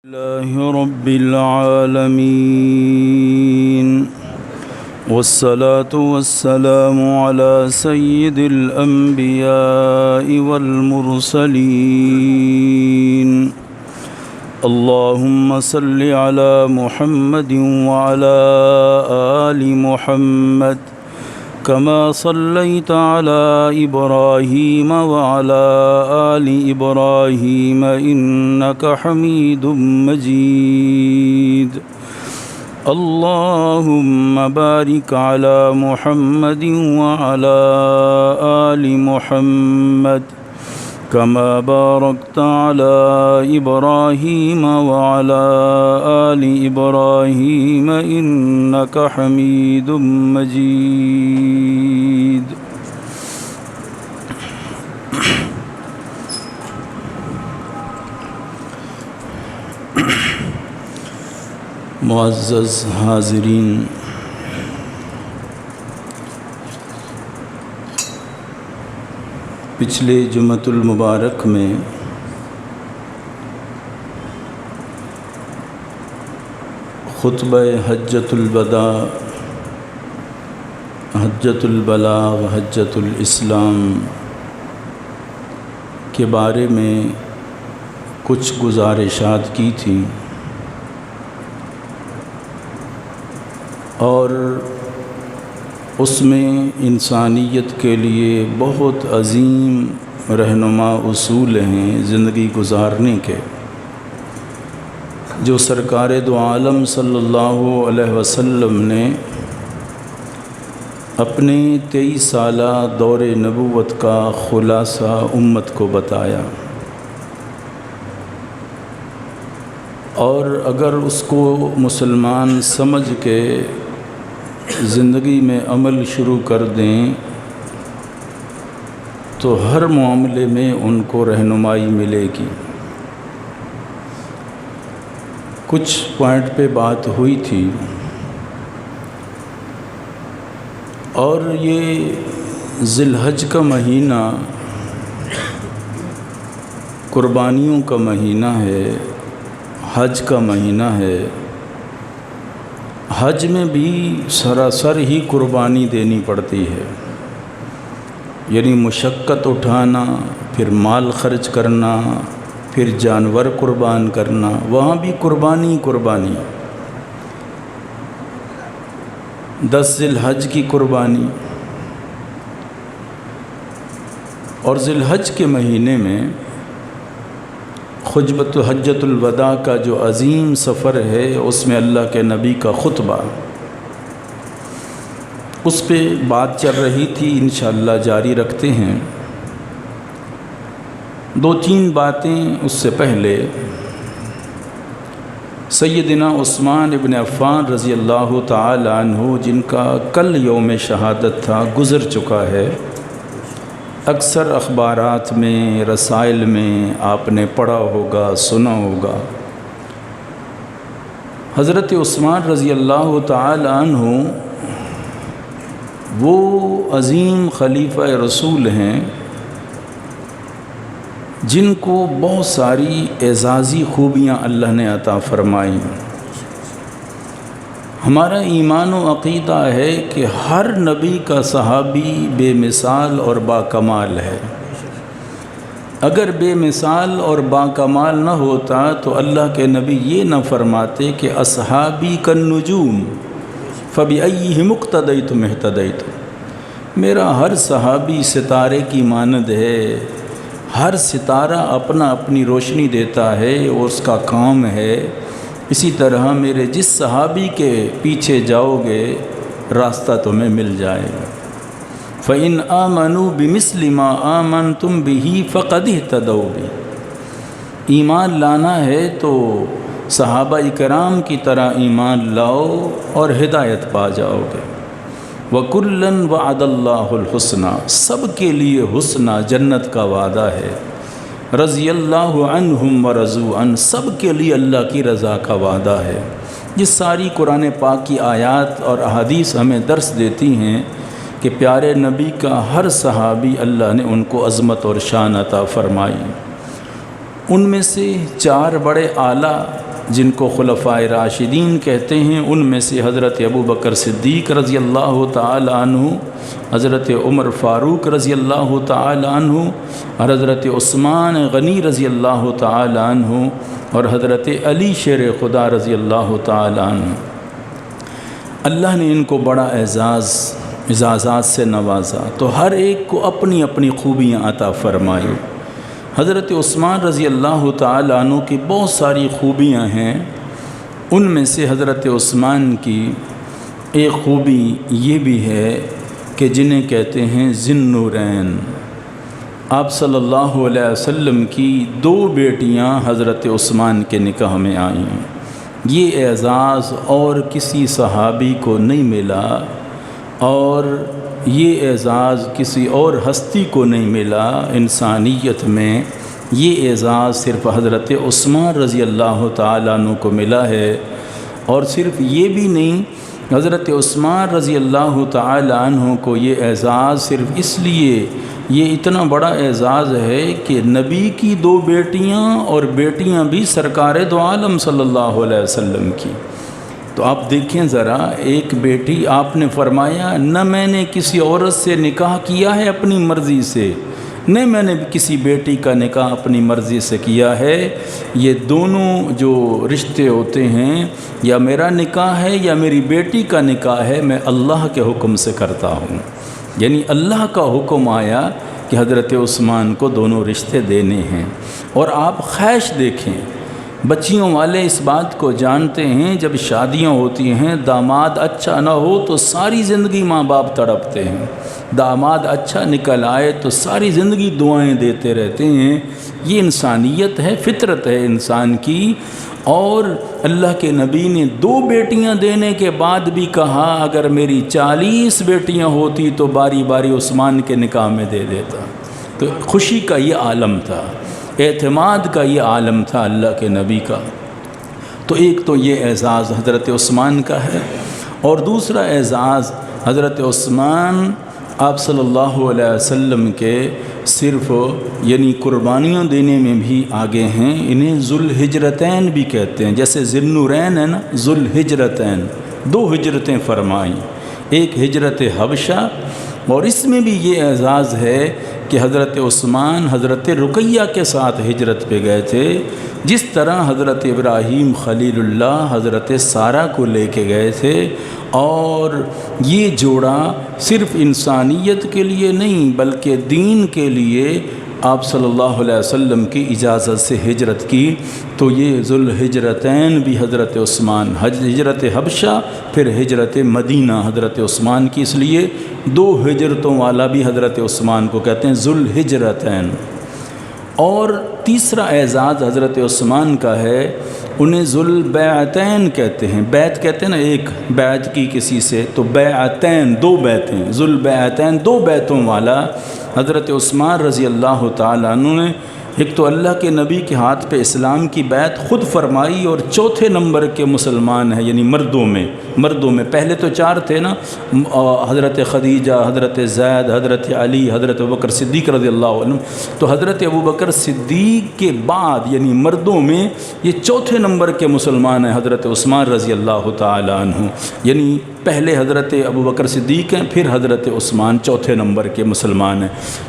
لله رب العالمين والصلاة والسلام على سيد الأنبياء والمرسلين اللهم صل على محمد وعلى آل محمد كما صليت على إبراهيم وعلى آل إبراهيم إنك حميد مجيد اللهم بارك على محمد وعلى آل محمد كما باركت على إبراهيم وعلى آل إبراهيم إنك حميد مجيد معزز حاضرین، پچھلے جمعۃ المبارک میں خطبہ حجۃ الوداع، حجۃ البلاغ، حجۃ الاسلام کے بارے میں کچھ گزارشات کی تھیں، اور اس میں انسانیت کے لیے بہت عظیم رہنما اصول ہیں زندگی گزارنے کے، جو سرکار دو عالم صلی اللہ علیہ وسلم نے اپنے 23 سالہ دور نبوت کا خلاصہ امت کو بتایا، اور اگر اس کو مسلمان سمجھ کے زندگی میں عمل شروع کر دیں تو ہر معاملے میں ان کو رہنمائی ملے گی۔ کچھ پوائنٹ پہ بات ہوئی تھی، اور یہ ذی الحج کا مہینہ قربانیوں کا مہینہ ہے، حج کا مہینہ ہے۔ حج میں بھی سراسر ہی قربانی دینی پڑتی ہے، یعنی مشقت اٹھانا، پھر مال خرچ کرنا، پھر جانور قربان کرنا، وہاں بھی قربانی 10 ذی الحج کی قربانی، اور ذی الحج کے مہینے میں حجۃ الوداع کا جو عظیم سفر ہے، اس میں اللہ کے نبی کا خطبہ، اس پہ بات چل رہی تھی، انشاءاللہ جاری رکھتے ہیں۔ 2-3 باتیں اس سے پہلے سیدنا عثمان ابن عفان رضی اللہ تعالی عنہ، جن کا کل یوم شہادت تھا، گزر چکا ہے۔ اکثر اخبارات میں، رسائل میں آپ نے پڑھا ہوگا، سنا ہوگا۔ حضرت عثمان رضی اللہ تعالی عنہ وہ عظیم خلیفہ رسول ہیں جن کو بہت ساری اعزازی خوبیاں اللہ نے عطا فرمائیں۔ ہمارا ایمان و عقیدہ ہے کہ ہر نبی کا صحابی بے مثال اور باکمال ہے۔ اگر بے مثال اور باکمال نہ ہوتا تو اللہ کے نبی یہ نہ فرماتے کہ اصحابی کالنجوم فبأیہم اقتدیتم اہتدیتم، میرا ہر صحابی ستارے کی مانند ہے، ہر ستارہ اپنی روشنی دیتا ہے اور اس کا کام ہے، اسی طرح میرے جس صحابی کے پیچھے جاؤ گے راستہ تمہیں مل جائے گا۔ فَإِنْ آمَنُوا بِمِثْلِ مَا آمَنْتُمْ بِهِ فَقَدِ اهْتَدَوْا بِهِ، ایمان لانا ہے تو صحابہ اکرام کی طرح ایمان لاؤ اور ہدایت پا جاؤ گے۔ وَكُلًّا وَعَدَ اللَّهُ الْحُسْنَى، سب کے لیے حسنہ، جنت کا وعدہ ہے۔ رضی اللہ عنہم ورضوا عنہ، سب کے لیے اللہ کی رضا کا وعدہ ہے۔ یہ ساری قرآن پاک کی آیات اور احادیث ہمیں درس دیتی ہیں کہ پیارے نبی کا ہر صحابی اللہ نے ان کو عظمت اور شان عطا فرمائی۔ ان میں سے 4 بڑے اعلیٰ جن کو خلفائے راشدین کہتے ہیں، ان میں سے حضرت ابو بکر صدیق رضی اللہ تعالی عنہ، حضرت عمر فاروق رضی اللہ تعالی عنہ، اور حضرت عثمان غنی رضی اللہ تعالی عنہ، اور حضرت علی شیر خدا رضی اللہ تعالی عنہ۔ اللہ نے ان کو بڑا اعزازات سے نوازا، تو ہر ایک کو اپنی اپنی خوبیاں عطا فرمائی۔ حضرت عثمان رضی اللہ تعالی عنہ کی بہت ساری خوبیاں ہیں، ان میں سے حضرت عثمان کی ایک خوبی یہ بھی ہے کہ جنہیں کہتے ہیں ذی النورین۔ آپ صلی اللہ علیہ وسلم کی 2 بیٹیاں حضرت عثمان کے نکاح میں آئیں۔ یہ اعزاز اور کسی صحابی کو نہیں ملا، اور یہ اعزاز کسی اور ہستی کو نہیں ملا انسانیت میں۔ یہ اعزاز صرف حضرت عثمان رضی اللہ تعالیٰ عنہ کو ملا ہے۔ اور صرف یہ بھی نہیں، حضرت عثمان رضی اللہ تعالیٰ عنہ کو یہ اعزاز صرف اس لیے، یہ اتنا بڑا اعزاز ہے کہ نبی کی 2 بیٹیاں، اور بیٹیاں بھی سرکار دو عالم صلی اللہ علیہ وسلم کی۔ تو آپ دیکھیں ذرا، ایک بیٹی، آپ نے فرمایا نہ میں نے کسی عورت سے نکاح کیا ہے اپنی مرضی سے، نہ میں نے کسی بیٹی کا نکاح اپنی مرضی سے کیا ہے۔ یہ دونوں جو رشتے ہوتے ہیں، یا میرا نکاح ہے یا میری بیٹی کا نکاح ہے، میں اللہ کے حکم سے کرتا ہوں۔ یعنی اللہ کا حکم آیا کہ حضرت عثمان کو دونوں رشتے دینے ہیں۔ اور آپ خواہش دیکھیں، بچیوں والے اس بات کو جانتے ہیں، جب شادیاں ہوتی ہیں داماد اچھا نہ ہو تو ساری زندگی ماں باپ تڑپتے ہیں، داماد اچھا نکل آئے تو ساری زندگی دعائیں دیتے رہتے ہیں۔ یہ انسانیت ہے، فطرت ہے انسان کی۔ اور اللہ کے نبی نے 2 بیٹیاں دینے کے بعد بھی کہا اگر میری 40 بیٹیاں ہوتی تو باری باری عثمان کے نکاح میں دے دیتا۔ تو خوشی کا یہ عالم تھا، اعتماد کا یہ عالم تھا اللہ کے نبی کا۔ تو ایک تو یہ اعزاز حضرت عثمان کا ہے، اور دوسرا اعزاز حضرت عثمان آپ صلی اللہ علیہ وسلم کے صرف یعنی قربانیاں دینے میں بھی آگے ہیں۔ انہیں ذو الہجرتین بھی کہتے ہیں، جیسے ذی النورین ہے نا، ذو الہجرتین، 2 ہجرتیں فرمائیں، ایک ہجرت حبشہ، اور اس میں بھی یہ اعزاز ہے کہ حضرت عثمان حضرت رقیہ کے ساتھ ہجرت پہ گئے تھے، جس طرح حضرت ابراہیم خلیل اللہ حضرت سارہ کو لے کے گئے تھے۔ اور یہ جوڑا صرف انسانیت کے لیے نہیں بلکہ دین کے لیے آپ صلی اللہ علیہ وسلم کی اجازت سے ہجرت کی۔ تو یہ ذو الہجرتین بھی حضرت عثمان، ہجرت حبشہ پھر ہجرت مدینہ حضرت عثمان کی، اس لیے 2 ہجرتوں والا بھی حضرت عثمان کو کہتے ہیں ذو الہجرتین۔ اور تیسرا اعزاز حضرت عثمان کا ہے، انہیں ذو البیعتین کہتے ہیں۔ بیعت کہتے ہیں نا، ایک بیعت کی کسی سے، تو بیعتین 2 بیعتیں، ذو البیعتین 2 بیعتوں والا حضرت عثمان رضی اللہ تعالیٰ عنہ نے۔ ایک تو اللہ کے نبی کے ہاتھ پہ اسلام کی بیعت خود فرمائی، اور چوتھے نمبر کے مسلمان ہیں، یعنی مردوں میں پہلے تو 4 تھے نا، حضرت خدیجہ، حضرت زید، حضرت علی، حضرت ابوبکر صدیق رضی اللہ عنہ۔ تو حضرت ابوبکر صدیق کے بعد یعنی مردوں میں یہ چوتھے نمبر کے مسلمان ہیں حضرت عثمان رضی اللہ تعالی عنہ، یعنی پہلے حضرت ابوبکر صدیق ہیں، پھر حضرت عثمان چوتھے نمبر کے مسلمان ہیں۔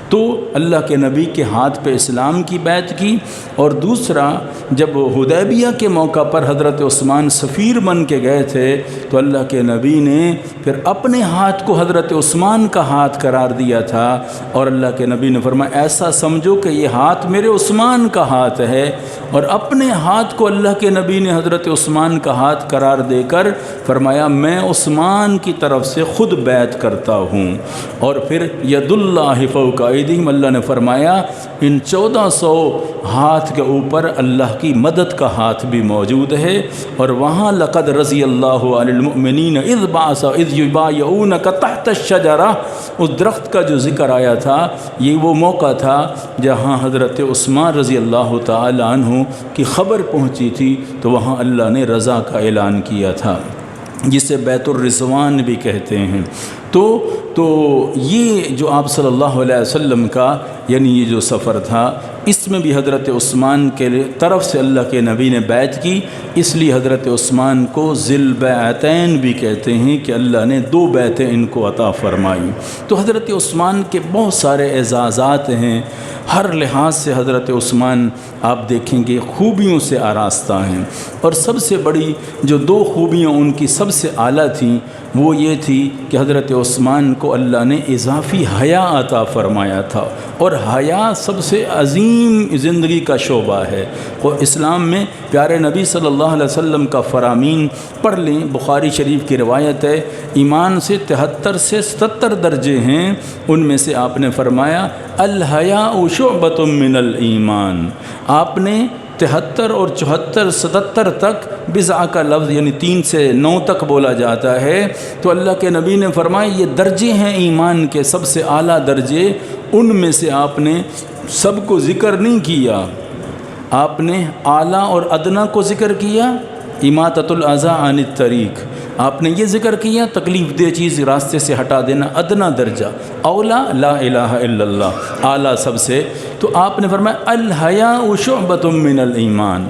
تو اللہ کے نبی کے ہاتھ پہ اسلام کی بیعت کی، اور دوسرا جب حدیبیہ کے موقع پر حضرت عثمان سفیر بن کے گئے تھے تو اللہ کے نبی نے پھر اپنے ہاتھ کو حضرت عثمان کا ہاتھ قرار دیا تھا، اور اللہ کے نبی نے فرمایا ایسا سمجھو کہ یہ ہاتھ میرے عثمان کا ہاتھ ہے، اور اپنے ہاتھ کو اللہ کے نبی نے حضرت عثمان کا ہاتھ قرار دے کر فرمایا میں عثمان کی طرف سے خود بیعت کرتا ہوں۔ اور پھر ید اللہ فوق ایدیہم، اللہ نے فرمایا ان 1400 ہاتھ کے اوپر اللہ کی مدد کا ہاتھ بھی موجود ہے۔ اور وہاں لقد رضی اللہ عن المؤمنین اذ بعث اذ یبایعونک تحت الشجرہ، اس درخت کا جو ذکر آیا تھا، یہ وہ موقع تھا جہاں حضرت عثمان رضی اللہ تعالی عنہ کی خبر پہنچی تھی، تو وہاں اللہ نے رضا کا اعلان کیا تھا، جسے بیت الرضوان بھی کہتے ہیں۔ تو یہ جو آپ صلی اللہ علیہ وسلم کا یعنی یہ جو سفر تھا، اس میں بھی حضرت عثمان کے طرف سے اللہ کے نبی نے بیعت کی، اس لیے حضرت عثمان کو ذی البیعتین بھی کہتے ہیں کہ اللہ نے 2 بیعتیں ان کو عطا فرمائی۔ تو حضرت عثمان کے بہت سارے اعزازات ہیں، ہر لحاظ سے حضرت عثمان آپ دیکھیں گے خوبیوں سے آراستہ ہیں، اور سب سے بڑی جو 2 خوبیاں ان کی سب سے اعلیٰ تھیں وہ یہ تھی کہ حضرت عثمان کو اللہ نے اضافی حیا عطا فرمایا تھا، اور حیا سب سے عظیم زندگی کا شعبہ ہے۔ اور اسلام میں پیارے نبی صلی اللہ علیہ وسلم کا فرامین پڑھ لیں، بخاری شریف کی روایت ہے، ایمان سے 73 سے 77 درجے ہیں، ان میں سے آپ نے فرمایا الحیاء شعبۃ من الایمان۔ آپ نے 73 اور 74 77 تک بضع کا لفظ یعنی 3 سے 9 تک بولا جاتا ہے، تو اللہ کے نبی نے فرمایا یہ درجے ہیں ایمان کے سب سے اعلیٰ درجے، ان میں سے آپ نے سب کو ذکر نہیں کیا، آپ نے اعلیٰ اور ادنیٰ کو ذکر کیا، اماطۃ الاذی عن الطریق، آپ نے یہ ذکر کیا تکلیف دہ چیز راستے سے ہٹا دینا، ادنیٰ درجہ، اولا لا الہ الا اللہ، اعلیٰ سب سے، تو آپ نے فرمایا الحیاء شعبۃ من الایمان،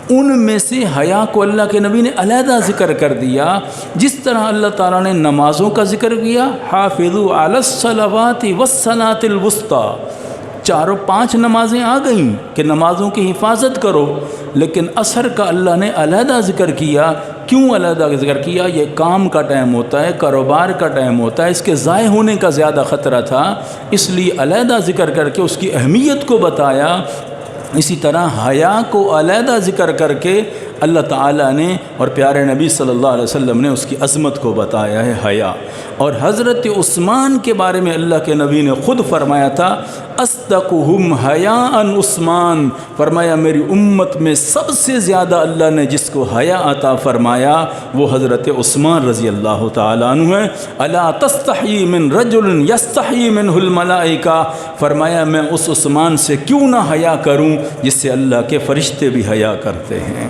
ان میں سے حیا کو اللہ کے نبی نے علیحدہ ذکر کر دیا، جس طرح اللہ تعالیٰ نے نمازوں کا ذکر کیا، حافظوا علی الصلوات والصلاۃ الوسطیٰ، 4 5 نمازیں آ گئیں کہ نمازوں کی حفاظت کرو، لیکن عصر کا اللہ نے علیحدہ ذکر کیا۔ کیوں علیحدہ ذکر کیا؟ یہ کام کا ٹائم ہوتا ہے، کاروبار کا ٹائم ہوتا ہے، اس کے ضائع ہونے کا زیادہ خطرہ تھا، اس لیے علیحدہ ذکر کر کے اس کی اہمیت کو بتایا۔ اسی طرح حیا کو علیحدہ ذکر کر کے اللہ تعالیٰ نے اور پیارے نبی صلی اللہ علیہ وسلم نے اس کی عظمت کو بتایا ہے حیا۔ اور حضرت عثمان کے بارے میں اللہ کے نبی نے خود فرمایا تھا اصدقہم حیاء عثمان، فرمایا میری امت میں سب سے زیادہ اللہ نے جس کو حیا عطا فرمایا وہ حضرت عثمان رضی اللہ تعالیٰ عنہ ہے۔ الا تستحی من رجل یستحی منہ الملائکہ، فرمایا میں اس عثمان سے کیوں نہ حیا کروں جس سے اللہ کے فرشتے بھی حیا کرتے ہیں۔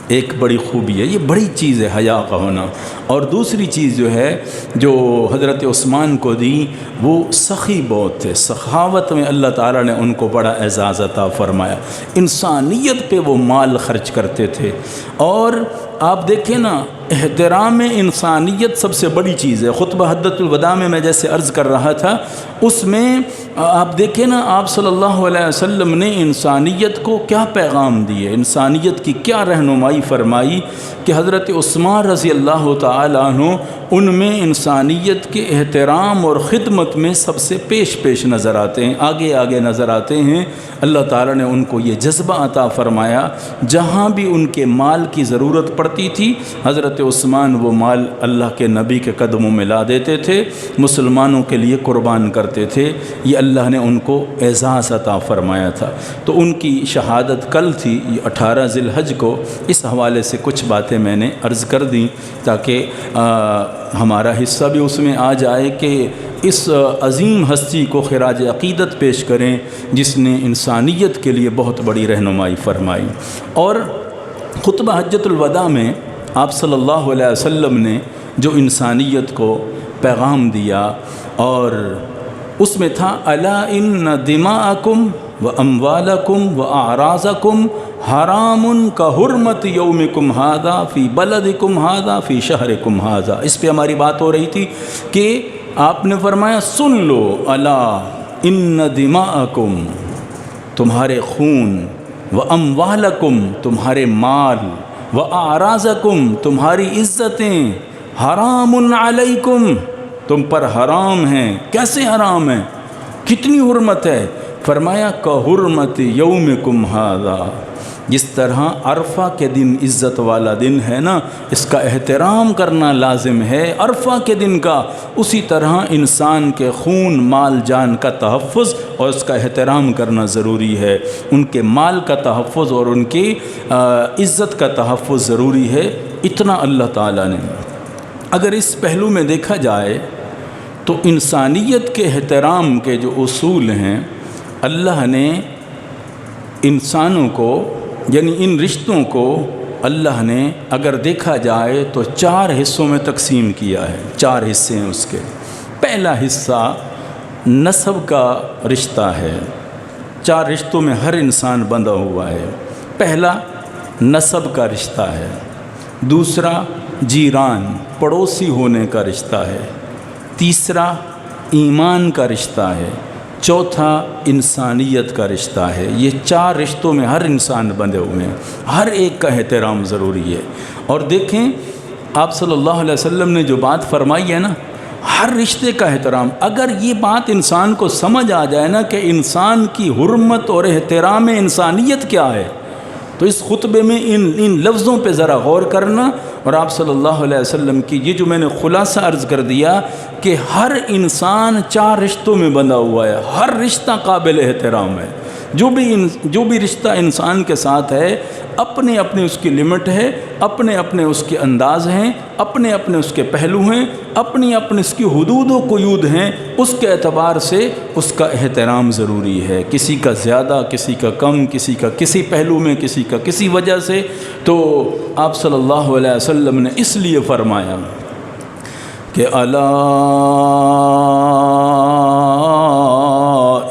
ایک بڑی خوبی ہے، یہ بڑی چیز ہے حیا کا ہونا۔ اور دوسری چیز جو ہے جو حضرت عثمان کو دی وہ سخی بہت تھے، سخاوت میں اللہ تعالیٰ نے ان کو بڑا اعزاز عطا فرمایا، انسانیت پہ وہ مال خرچ کرتے تھے۔ اور آپ دیکھیں نا احترام انسانیت سب سے بڑی چیز ہے۔ خطبہ حجۃ الوداع میں جیسے عرض کر رہا تھا، اس میں آپ دیکھیں نا آپ صلی اللہ علیہ وسلم نے انسانیت کو کیا پیغام دیے، انسانیت کی کیا رہنمائی فرمائی کہ حضرت عثمان رضی اللہ تعالیٰ عنہ ان میں انسانیت کے احترام اور خدمت میں سب سے پیش نظر آتے ہیں، آگے نظر آتے ہیں۔ اللہ تعالیٰ نے ان کو یہ جذبہ عطا فرمایا، جہاں بھی ان کے مال کی ضرورت پڑتی تھی حضرت عثمان وہ مال اللہ کے نبی کے قدموں میں لا دیتے تھے، مسلمانوں کے لیے قربان کرتے تھے۔ یہ اللہ نے ان کو اعزاز عطا فرمایا تھا۔ تو ان کی شہادت کل تھی، یہ 18 ذی الحج کو، اس حوالے سے کچھ باتیں میں نے عرض کر دیں تاکہ ہمارا حصہ بھی اس میں آ جائے کہ اس عظیم ہستی کو خراج عقیدت پیش کریں جس نے انسانیت کے لیے بہت بڑی رہنمائی فرمائی۔ اور خطبہ حجۃ الوداع میں آپ صلی اللہ علیہ وسلم نے جو انسانیت کو پیغام دیا اور اس میں تھا الا ان دماءکم و اموالکم و اعراضکم حرام کا حرمت یومکم ھذا فی بلدکم ھذا فی شہرکم ھذا۔ اس پہ ہماری بات ہو رہی تھی کہ آپ نے فرمایا سن لو الا ان دماءکم، تمہارے خون، و اموالکم، تمہارے مال، و اعراضکم، تمہاری عزتیں، حرام علیکم، تم پر حرام ہیں۔ کیسے حرام ہیں؟ کتنی حرمت ہے؟ فرمایا کہ حرمت یومکم ھذا، جس طرح عرفہ کے دن عزت والا دن ہے نا، اس کا احترام کرنا لازم ہے عرفہ کے دن کا، اسی طرح انسان کے خون، مال، جان کا تحفظ اور اس کا احترام کرنا ضروری ہے، ان کے مال کا تحفظ اور ان کی عزت کا تحفظ ضروری ہے۔ اتنا اللہ تعالیٰ نے، اگر اس پہلو میں دیکھا جائے تو انسانیت کے احترام کے جو اصول ہیں اللہ نے انسانوں کو، یعنی ان رشتوں کو اللہ نے اگر دیکھا جائے تو 4 حصوں میں تقسیم کیا ہے۔ 4 حصے ہیں اس کے۔ پہلا حصہ نسب کا رشتہ ہے، 4 رشتوں میں ہر انسان بندھا ہوا ہے۔ پہلا نسب کا رشتہ ہے، دوسرا جیران پڑوسی ہونے کا رشتہ ہے، تیسرا ایمان کا رشتہ ہے، چوتھا انسانیت کا رشتہ ہے۔ یہ 4 رشتوں میں ہر انسان بندھے ہوئے ہیں، ہر ایک کا احترام ضروری ہے۔ اور دیکھیں آپ صلی اللہ علیہ وسلم نے جو بات فرمائی ہے نا، ہر رشتے کا احترام، اگر یہ بات انسان کو سمجھ آ جائے نا کہ انسان کی حرمت اور احترام انسانیت کیا ہے، تو اس خطبے میں ان لفظوں پہ ذرا غور کرنا۔ اور آپ صلی اللہ علیہ وسلم کی یہ جو میں نے خلاصہ عرض کر دیا کہ ہر انسان 4 رشتوں میں بندھا ہوا ہے، ہر رشتہ قابل احترام ہے۔ جو بھی رشتہ انسان کے ساتھ ہے، اپنے اپنے اس کی لمٹ ہے، اپنے اپنے اس کے انداز ہیں، اپنے اپنے اس کے پہلو ہیں، اپنی اپنی اس کی حدود و قیود ہیں، اس کے اعتبار سے اس کا احترام ضروری ہے، کسی کا زیادہ، کسی کا کم، کسی کا کسی پہلو میں، کسی کا کسی وجہ سے۔ تو آپ صلی اللہ علیہ وسلم نے اس لیے فرمایا کہ الا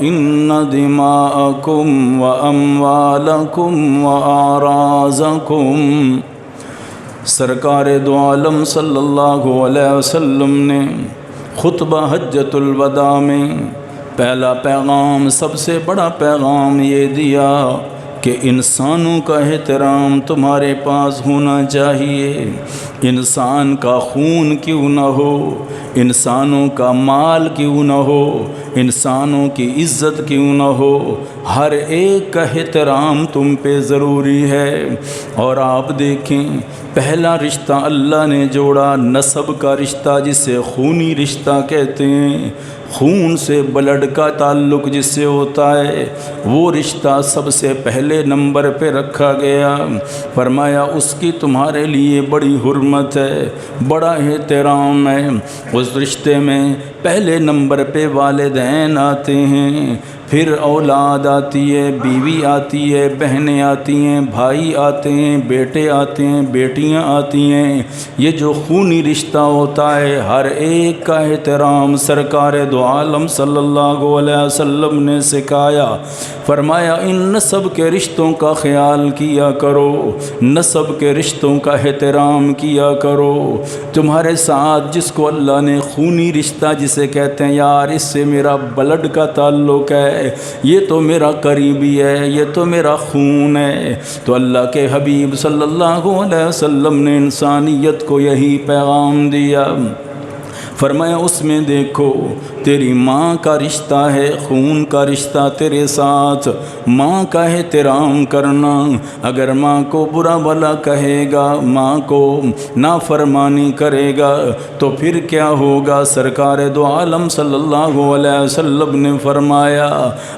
ان دماءکم و اموالکم و اعراضکم۔ سرکار دو عالم صلی اللہ علیہ وسلم نے خطبہ حجۃ الوداع میں پہلا پیغام، سب سے بڑا پیغام یہ دیا کہ انسانوں کا احترام تمہارے پاس ہونا چاہیے۔ انسان کا خون کیوں نہ ہو، انسانوں کا مال کیوں نہ ہو، انسانوں کی عزت کیوں نہ ہو، ہر ایک کا احترام تم پہ ضروری ہے۔ اور آپ دیکھیں پہلا رشتہ اللہ نے جوڑا نسب کا رشتہ، جسے خونی رشتہ کہتے ہیں، خون سے بلڈ کا تعلق جس سے ہوتا ہے، وہ رشتہ سب سے پہلے نمبر پہ رکھا گیا۔ فرمایا اس کی تمہارے لیے بڑی حرمت ہے، بڑا احترام ہے۔ اس رشتے میں پہلے نمبر پہ والدین آتے ہیں، پھر اولاد آتی ہے، بیوی آتی ہے، بہنیں آتی ہیں، بھائی آتے ہیں، بیٹے آتے ہیں، بیٹیاں آتی ہیں۔ یہ جو خونی رشتہ ہوتا ہے، ہر ایک کا احترام سرکار دو عالم صلی اللہ علیہ وسلم نے سکھایا۔ فرمایا ان نسب کے رشتوں کا خیال کیا کرو، نسب کے رشتوں کا احترام کیا کرو۔ تمہارے ساتھ جس کو اللہ نے خونی رشتہ جسے کہتے ہیں یار اس سے میرا بلڈ کا تعلق ہے، یہ تو میرا قریبی ہے، یہ تو میرا خون ہے، تو اللہ کے حبیب صلی اللہ علیہ وسلم نے انسانیت کو یہی پیغام دیا۔ فرمایا اس میں دیکھو تیری ماں کا رشتہ ہے، خون کا رشتہ تیرے ساتھ، ماں کا احترام کرنا۔ اگر ماں کو برا بھلا کہے گا، ماں کو نافرمانی کرے گا تو پھر کیا ہوگا؟ سرکار دو عالم صلی اللہ علیہ وسلم نے فرمایا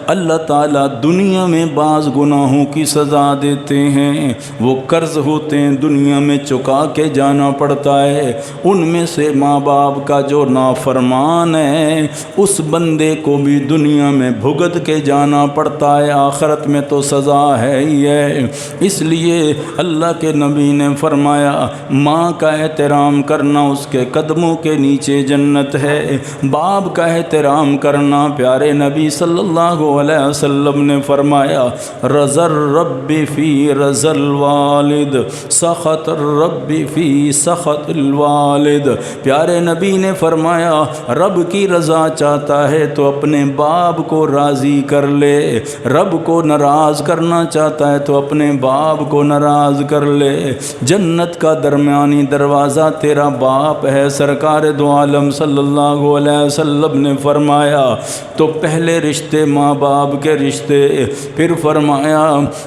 اللہ تعالیٰ دنیا میں بعض گناہوں کی سزا دیتے ہیں، وہ قرض ہوتے ہیں دنیا میں چکا کے جانا پڑتا ہے، ان میں سے ماں باپ کا جو نافرمان ہے اس بندے کو بھی دنیا میں بھگت کے جانا پڑتا ہے، آخرت میں تو سزا ہے ہی ہے۔ اس لیے اللہ کے نبی نے فرمایا ماں کا احترام کرنا اس کے قدموں کے نیچے جنت ہے، باپ کا احترام کرنا، پیارے نبی صلی اللہ علیہ وسلم نے فرمایا رضا الرب فی رضا الوالد، سخط الرب فی سخط الوالد۔ پیارے نبی نے فرمایا رب کی رضا چاہتا ہے تو اپنے باپ کو راضی کر لے، رب کو ناراض کرنا چاہتا ہے تو اپنے باپ کو ناراض کر لے۔ جنت کا درمیانی دروازہ تیرا باپ ہے، سرکار دو عالم صلی اللہ علیہ وسلم نے فرمایا۔ تو پہلے رشتے ماں باپ کے رشتے، پھر فرمایا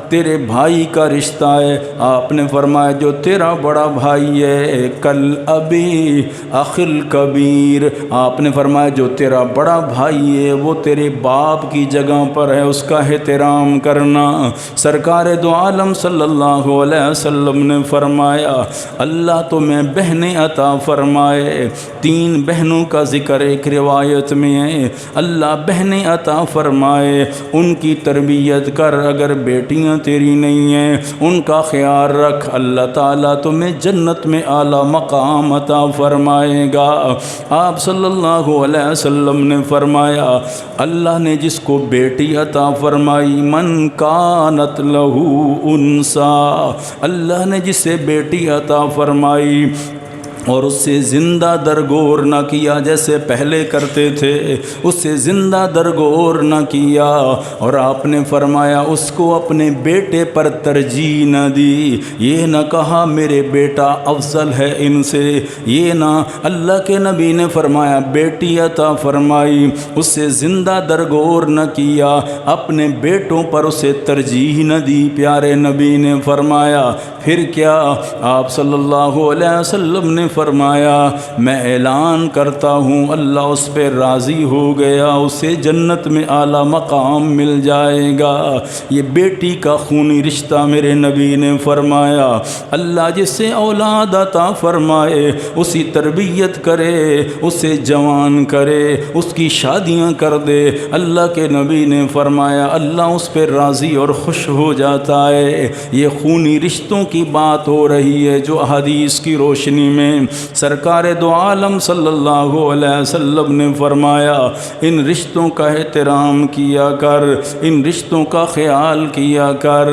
تیرے بھائی کا رشتہ ہے، آپ نے فرمایا جو تیرا بڑا بھائی ہے کل ابی اخل کبیر، آپ نے فرمایا جو تیرا بڑا بھائی ہے وہ تیرے باپ کی جگہ پر ہے، اس کا احترام کرنا۔ سرکار دو عالم صلی اللہ علیہ وسلم نے فرمایا اللہ تمہیں بہنیں عطا فرمائے، 3 بہنوں کا ذکر ایک روایت میں ہے، اللہ بہنیں عطا فرمائے، ان کی تربیت کر، اگر بیٹیاں تیری نہیں ہیں ان کا خیال رکھ، اللہ تعالیٰ تمہیں جنت میں اعلیٰ مقام عطا فرمائے گا۔ آپ صلی اللہ علیہ وسلم نے فرمایا اللہ نے جس کو بیٹی عطا فرمائی، من کانت لہو انسا، اللہ نے جسے بیٹی عطا فرمائی اور اس سے زندہ درگور نہ کیا جیسے پہلے کرتے تھے، اس سے زندہ درگور نہ کیا، اور آپ نے فرمایا اس کو اپنے بیٹے پر ترجیح نہ دی، یہ نہ کہا میرے بیٹا افضل ہے ان سے، یہ نہ، اللہ کے نبی نے فرمایا بیٹی عطا فرمائی، اس سے زندہ درگور نہ کیا، اپنے بیٹوں پر اسے ترجیح نہ دی۔ پیارے نبی نے فرمایا پھر کیا؟ آپ صلی اللہ علیہ وسلم نے فرمایا میں اعلان کرتا ہوں اللہ اس پہ راضی ہو گیا، اسے جنت میں اعلیٰ مقام مل جائے گا۔ یہ بیٹی کا خونی رشتہ میرے نبی نے فرمایا اللہ جس سے اولاد عطا فرمائے اسی تربیت کرے، اسے جوان کرے، اس کی شادیاں کر دے، اللہ کے نبی نے فرمایا اللہ اس پہ راضی اور خوش ہو جاتا ہے۔ یہ خونی رشتوں کی بات ہو رہی ہے جو حدیث کی روشنی میں سرکار دو عالم صلی اللہ علیہ وسلم نے فرمایا ان رشتوں کا احترام کیا کر، ان رشتوں کا خیال کیا کر۔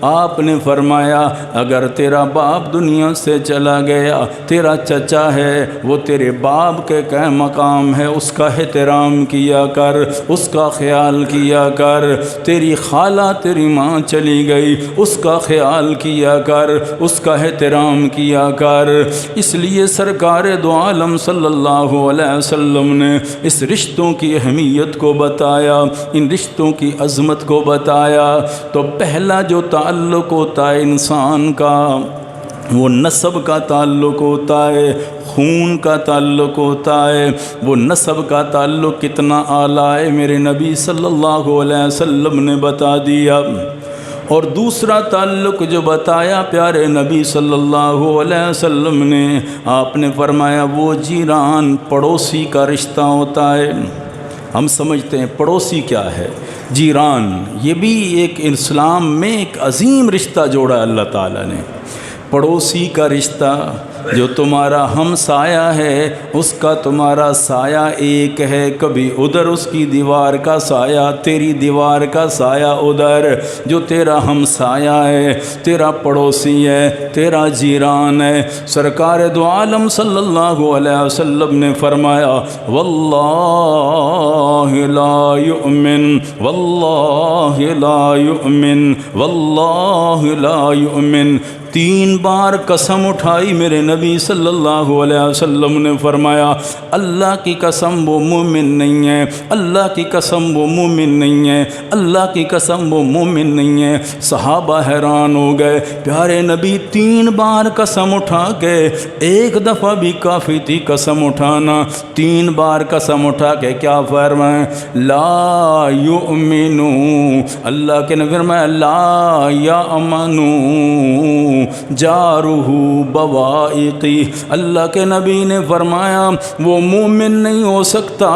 آپ نے فرمایا اگر تیرا باپ دنیا سے چلا گیا، تیرا چچا ہے وہ تیرے باپ کے کیا مقام ہے، اس کا احترام کیا کر، اس کا خیال کیا کر۔ تیری خالہ تیری ماں چلی گئی، اس کا خیال کیا کر، اس کا احترام کیا کر۔ اس لیے سرکار دو عالم صلی اللہ علیہ وسلم نے اس رشتوں کی اہمیت کو بتایا، ان رشتوں کی عظمت کو بتایا۔ تو پہلا جو تعلق ہوتا ہے انسان کا وہ نسب کا تعلق ہوتا ہے، خون کا تعلق ہوتا ہے۔ وہ نسب کا تعلق کتنا اعلیٰ ہے میرے نبی صلی اللہ علیہ وسلم نے بتا دیا۔ اور دوسرا تعلق جو بتایا پیارے نبی صلی اللہ علیہ وسلم نے، آپ نے فرمایا وہ جیران پڑوسی کا رشتہ ہوتا ہے۔ ہم سمجھتے ہیں پڑوسی کیا ہے، جیران، یہ بھی ایک اسلام میں ایک عظیم رشتہ جوڑا اللہ تعالیٰ نے۔ پڑوسی کا رشتہ، جو تمہارا ہمسایہ ہے اس کا تمہارا سایہ ایک ہے، کبھی ادھر اس کی دیوار کا سایہ، تیری دیوار کا سایہ ادھر، جو تیرا ہمسایہ ہے، تیرا پڑوسی ہے، تیرا جیران ہے۔ سرکار دو عالم صلی اللہ علیہ وسلم نے فرمایا واللہ لا یؤمن، واللہ لا یؤمن، واللہ لا یؤمن، 3 بار قسم اٹھائی میرے نبی صلی اللہ علیہ وسلم نے فرمایا اللہ کی قسم وہ مومن نہیں ہے، اللہ کی قسم وہ مومن نہیں ہے، اللہ کی قسم وہ مومن نہیں ہے۔ صحابہ حیران ہو گئے، پیارے نبی 3 بار قسم اٹھا کے، ایک دفعہ بھی کافی تھی قسم اٹھانا، 3 بار قسم اٹھا کے کیا فرمائیں؟ لا یؤمنو، اللہ کے نبی فرمایا لا یامنو جارہ بوائقی، اللہ کے نبی نے فرمایا وہ مومن نہیں ہو سکتا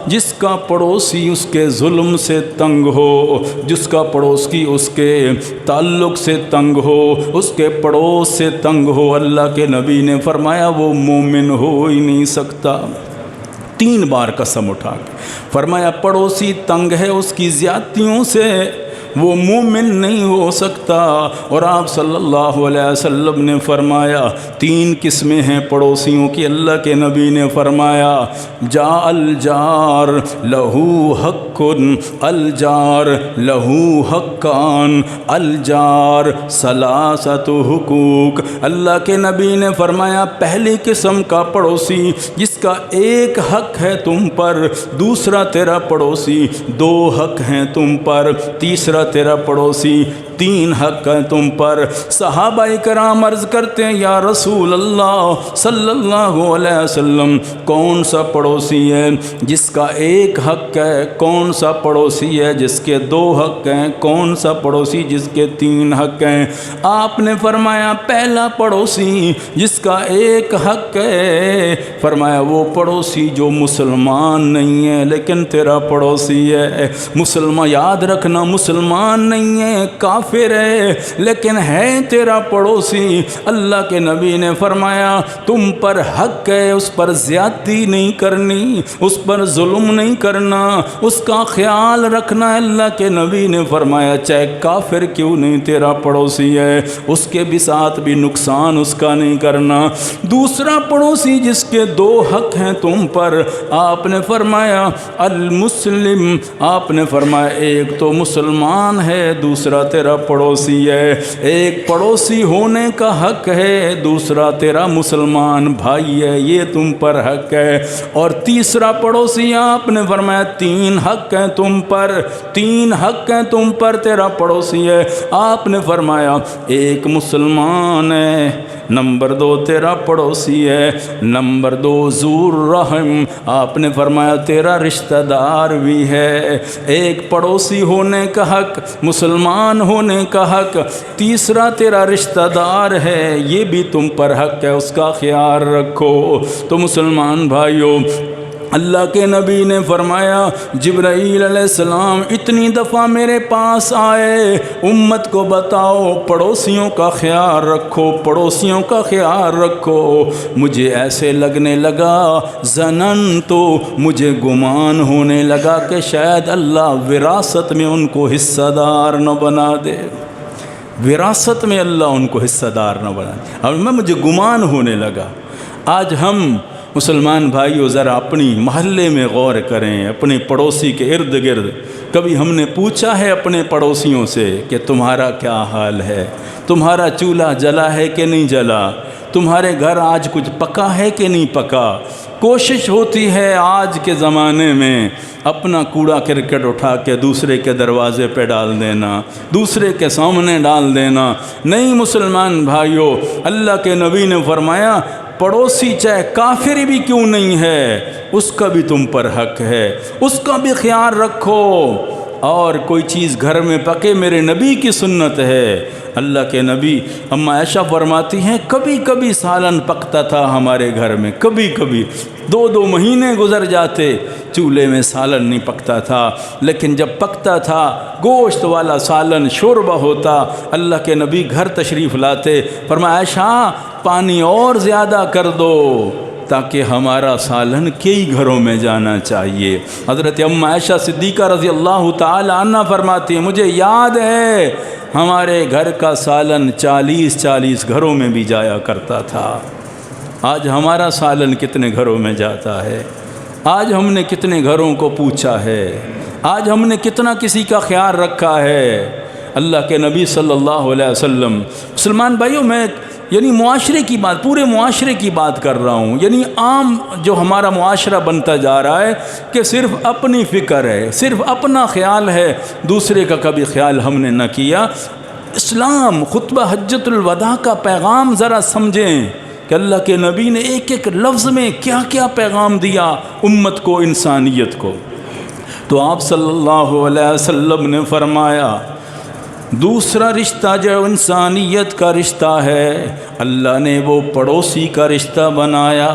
جس کا پڑوسی اس کے ظلم سے تنگ ہو، جس کا پڑوسی اس کے تعلق سے تنگ ہو، اس کے پڑوس سے تنگ ہو، اللہ کے نبی نے فرمایا وہ مومن ہو ہی نہیں سکتا۔ 3 بار قسم اٹھا کے فرمایا پڑوسی تنگ ہے اس کی زیادتیوں سے، وہ مومن نہیں ہو سکتا۔ اور آپ صلی اللہ علیہ وسلم نے فرمایا 3 قسمیں ہیں پڑوسیوں کی، اللہ کے نبی نے فرمایا جا الجار لہو حق، الجار لہو حقان، الجار ثلاثت حقوق۔ اللہ کے نبی نے فرمایا پہلی قسم کا پڑوسی جس کا ایک حق ہے تم پر، دوسرا تیرا پڑوسی 2 حق ہیں تم پر، تیسرا تیرا پڑوسی 3 حق ہیں تم پر۔ صحابہ کرام عرض کرتے ہیں یا رسول اللہ صلی اللہ علیہ وسلم کون سا پڑوسی ہے جس کا ایک حق ہے، کون سا پڑوسی ہے جس کے 2 حق ہیں، کون سا پڑوسی جس کے 3 حق ہیں؟ آپ نے فرمایا پہلا پڑوسی جس کا ایک حق ہے، فرمایا وہ پڑوسی جو مسلمان نہیں ہے لیکن تیرا پڑوسی ہے۔ مسلمان، یاد رکھنا، مسلمان نہیں ہے، کافر کافر ہے لیکن ہے تیرا پڑوسی، اللہ کے نبی نے فرمایا تم پر حق ہے اس پر زیادتی نہیں کرنی، اس پر ظلم نہیں کرنا، اس کا خیال رکھنا ہے۔ اللہ کے نبی نے فرمایا چاہے کافر کیوں نہیں تیرا پڑوسی ہے، اس کے بھی ساتھ بھی نقصان اس کا نہیں کرنا۔ دوسرا پڑوسی جس کے دو حق ہیں تم پر، آپ نے فرمایا المسلم، آپ نے فرمایا ایک تو مسلمان ہے، دوسرا تیرا پڑوسی ہے۔ ایک پڑوسی ہونے کا حق ہے، دوسرا تیرا مسلمان بھائی ہے، یہ تم پر حق ہے۔ اور تیسرا پڑوسی، آپ نے فرمایا تین حق ہیں تم پر، تین حق ہیں تم پر، تیرا پڑوسی ہے۔ آپ نے فرمایا ایک مسلمان ہے، نمبر دو تیرا پڑوسی ہے، نمبر دو ذو الرحم، آپ نے فرمایا تیرا رشتہ دار بھی ہے۔ ایک پڑوسی ہونے کا حق، مسلمان ہونے کا حق، تیسرا تیرا رشتہ دار ہے، یہ بھی تم پر حق ہے، اس کا خیال رکھو۔ تو مسلمان بھائیوں، اللہ کے نبی نے فرمایا جبرائیل علیہ السلام اتنی دفعہ میرے پاس آئے، امت کو بتاؤ پڑوسیوں کا خیال رکھو، پڑوسیوں کا خیال رکھو۔ مجھے ایسے لگنے لگا، ظنن تو مجھے گمان ہونے لگا کہ شاید اللہ وراثت میں ان کو حصہ دار نہ بنا دے، وراثت میں اللہ ان کو حصہ دار نہ بنا دے۔ اور مجھے گمان ہونے لگا۔ آج ہم مسلمان بھائیو ذرا اپنی محلے میں غور کریں، اپنے پڑوسی کے ارد گرد کبھی ہم نے پوچھا ہے اپنے پڑوسیوں سے کہ تمہارا کیا حال ہے، تمہارا چولہا جلا ہے کہ نہیں جلا، تمہارے گھر آج کچھ پکا ہے کہ نہیں پکا؟ کوشش ہوتی ہے آج کے زمانے میں اپنا کوڑا کرکٹ اٹھا کے دوسرے کے دروازے پہ ڈال دینا، دوسرے کے سامنے ڈال دینا۔ نہیں مسلمان بھائیو، اللہ کے نبی نے فرمایا پڑوسی چاہے کافر بھی کیوں نہیں ہے، اس کا بھی تم پر حق ہے، اس کا بھی خیال رکھو۔ اور کوئی چیز گھر میں پکے، میرے نبی کی سنت ہے، اللہ کے نبی اما عائشہ فرماتی ہیں کبھی کبھی سالن پکتا تھا ہمارے گھر میں، کبھی کبھی 2 مہینے گزر جاتے چولہے میں سالن نہیں پکتا تھا، لیکن جب پکتا تھا گوشت والا سالن، شوربہ ہوتا، اللہ کے نبی گھر تشریف لاتے، فرمایا عائشہ پانی اور زیادہ کر دو تاکہ ہمارا سالن کئی گھروں میں جانا چاہیے۔ حضرت ام عائشہ صدیقہ رضی اللہ تعالی عنہ فرماتی ہیں مجھے یاد ہے ہمارے گھر کا سالن 40 گھروں میں بھی جایا کرتا تھا۔ آج ہمارا سالن کتنے گھروں میں جاتا ہے؟ آج ہم نے کتنے گھروں کو پوچھا ہے؟ آج ہم نے کتنا کسی کا خیال رکھا ہے؟ اللہ کے نبی صلی اللہ علیہ وسلم، مسلمان بھائیوں میں یعنی معاشرے کی بات، پورے معاشرے کی بات کر رہا ہوں، یعنی عام جو ہمارا معاشرہ بنتا جا رہا ہے کہ صرف اپنی فکر ہے، صرف اپنا خیال ہے، دوسرے کا کبھی خیال ہم نے نہ کیا۔ اسلام خطبہ حجۃ الوداع کا پیغام ذرا سمجھیں کہ اللہ کے نبی نے ایک ایک لفظ میں کیا کیا پیغام دیا امت کو، انسانیت کو۔ تو آپ صلی اللہ علیہ وسلم نے فرمایا دوسرا رشتہ جو انسانیت کا رشتہ ہے اللہ نے وہ پڑوسی کا رشتہ بنایا،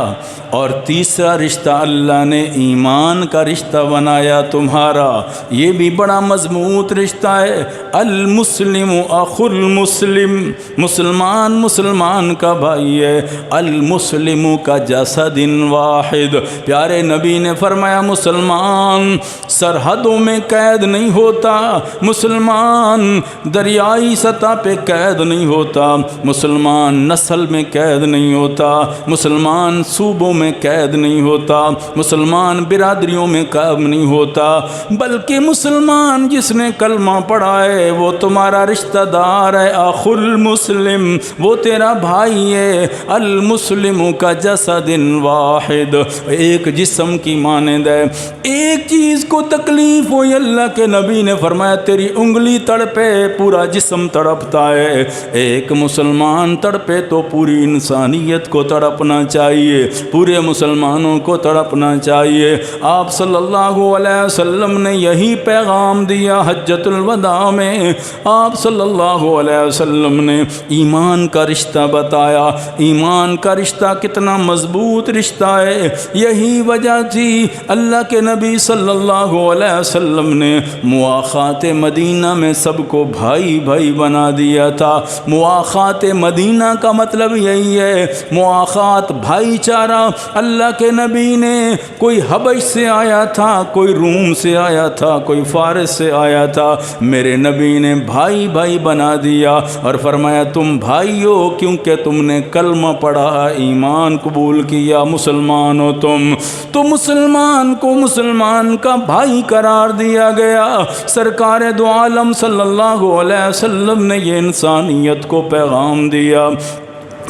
اور تیسرا رشتہ اللہ نے ایمان کا رشتہ بنایا تمہارا، یہ بھی بڑا مضبوط رشتہ ہے۔ المسلم اخو المسلم، مسلمان مسلمان کا بھائی ہے، المسلم کا جسد واحد۔ پیارے نبی نے فرمایا مسلمان سرحدوں میں قید نہیں ہوتا، مسلمان دریائی سطح پہ قید نہیں ہوتا، مسلمان نسل میں قید نہیں ہوتا، مسلمان صوبوں میں قید نہیں ہوتا، مسلمان برادریوں میں قید نہیں ہوتا، بلکہ مسلمان جس نے کلمہ پڑھا ہے وہ تمہارا رشتہ دار ہے، اخو المسلم، وہ تیرا بھائی ہے۔ المسلم کا جسد واحد، ایک جسم کی مانند ہے، ایک چیز کو تکلیف ہوئی اللہ کے نبی نے فرمایا تیری انگلی تڑپے پورا جسم تڑپتا ہے، ایک مسلمان تڑپے تو پوری انسانیت کو تڑپنا چاہیے، پورے مسلمانوں کو تڑپنا چاہیے۔ آپ صلی اللہ علیہ وسلم نے یہی پیغام دیا حجۃ الوداع میں، آپ صلی اللہ علیہ وسلم نے ایمان کا رشتہ بتایا، ایمان کا رشتہ کتنا مضبوط رشتہ ہے۔ یہی وجہ تھی اللہ کے نبی صلی اللہ علیہ وسلم نے مواخات مدینہ میں سب کو بھائی بھائی بنا دیا تھا۔ مواخات مدینہ کا مطلب یہی ہے، مواخات بھائی چارہ۔ اللہ کے نبی نے، کوئی حبش سے آیا تھا، کوئی روم سے آیا تھا، کوئی فارس سے آیا تھا، میرے نبی نے بھائی بھائی بنا دیا اور فرمایا تم بھائی ہو کیونکہ تم نے کلمہ پڑھا، ایمان قبول کیا، مسلمان ہو تم، تو مسلمان کو مسلمان کا بھائی قرار دیا گیا۔ سرکار دو عالم صلی اللہ علیہ وسلم نے یہ انسانیت کو پیغام دیا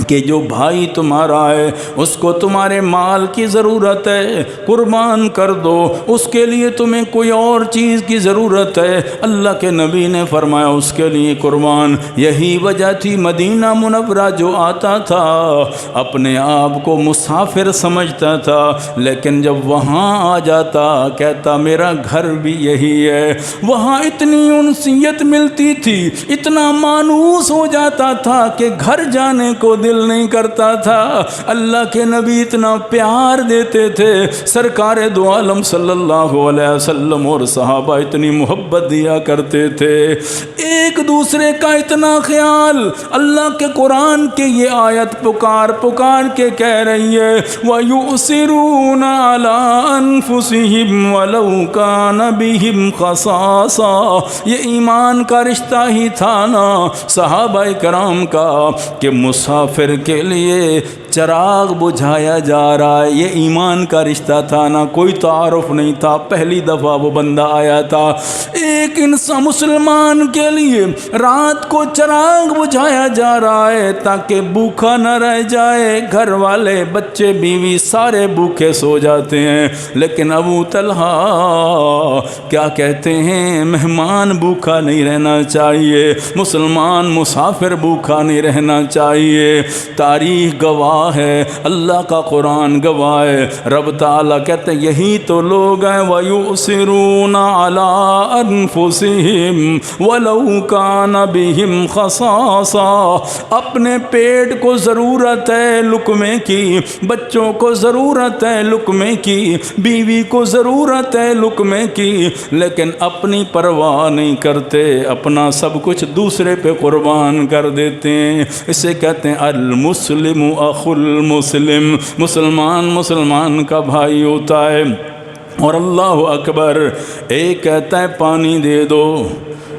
کہ جو بھائی تمہارا ہے اس کو تمہارے مال کی ضرورت ہے، قربان کر دو، اس کے لیے تمہیں کوئی اور چیز کی ضرورت ہے، اللہ کے نبی نے فرمایا اس کے لیے قربان۔ یہی وجہ تھی مدینہ منورہ جو آتا تھا اپنے آپ کو مسافر سمجھتا تھا، لیکن جب وہاں آ جاتا کہتا میرا گھر بھی یہی ہے۔ وہاں اتنی انسیت ملتی تھی، اتنا مانوس ہو جاتا تھا کہ گھر جانے کو دل نہیں کرتا تھا۔ اللہ کے نبی اتنا پیار دیتے تھے، سرکار دو عالم صلی اللہ علیہ وسلم اور صحابہ اتنی محبت دیا کرتے تھے، ایک دوسرے کا اتنا خیال۔ اللہ کے قرآن کے یہ آیت پکار پکار کے کہہ رہی ہے وَيُؤْثِرُونَ عَلَىٰ أَنفُسِهِمْ وَلَوْ كَانَ بِهِمْ خَصَاصَةٌ۔ یہ ایمان کا رشتہ ہی تھا نا صحابہ کرام کا کہ مسافر کے لیے چراغ بجھایا جا رہا ہے، یہ ایمان کا رشتہ تھا نا، کوئی تعارف نہیں تھا، پہلی دفعہ وہ بندہ آیا تھا۔ ایک انسان مسلمان کے لیے رات کو چراغ بجھایا جا رہا ہے تاکہ بھوکا نہ رہ جائے، گھر والے بچے بیوی سارے بھوکے سو جاتے ہیں، لیکن ابو طلحہ کیا کہتے ہیں مہمان بھوکا نہیں رہنا چاہیے، مسلمان مسافر بھوکا نہیں رہنا چاہیے۔ تاریخ گواہ ہے، اللہ کا قرآن گواہ ہے، رب تعالیٰ کہتے ہیں یہی تو لوگ ہیں وَيُؤْثِرُونَ عَلَىٰ أَنفُسِهِمْ وَلَوْ كَانَ بِهِمْ خَصَاصَةٌ۔ اپنے پیٹ کو ضرورت ہے لقمے کی، بچوں کو ضرورت ہے لقمے کی، بیوی کو ضرورت ہے لقمے کی، لیکن اپنی پرواہ نہیں کرتے، اپنا سب کچھ دوسرے پہ قربان کر دیتے ہیں۔ اسے کہتے ہیں المسلم اخو المسلم، مسلمان مسلمان کا بھائی ہوتا ہے۔ اور اللہ اکبر، ایک کہتا ہے پانی دے دو،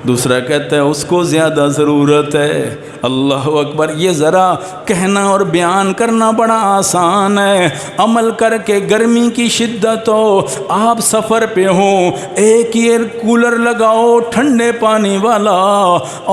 دوسرا کہتا ہے اس کو زیادہ ضرورت ہے۔ اللہ اکبر، یہ ذرا کہنا اور بیان کرنا بڑا آسان ہے، عمل کر کے گرمی کی شدت ہو، آپ سفر پہ ہوں، ایک ایئر کولر لگاؤ ٹھنڈے پانی والا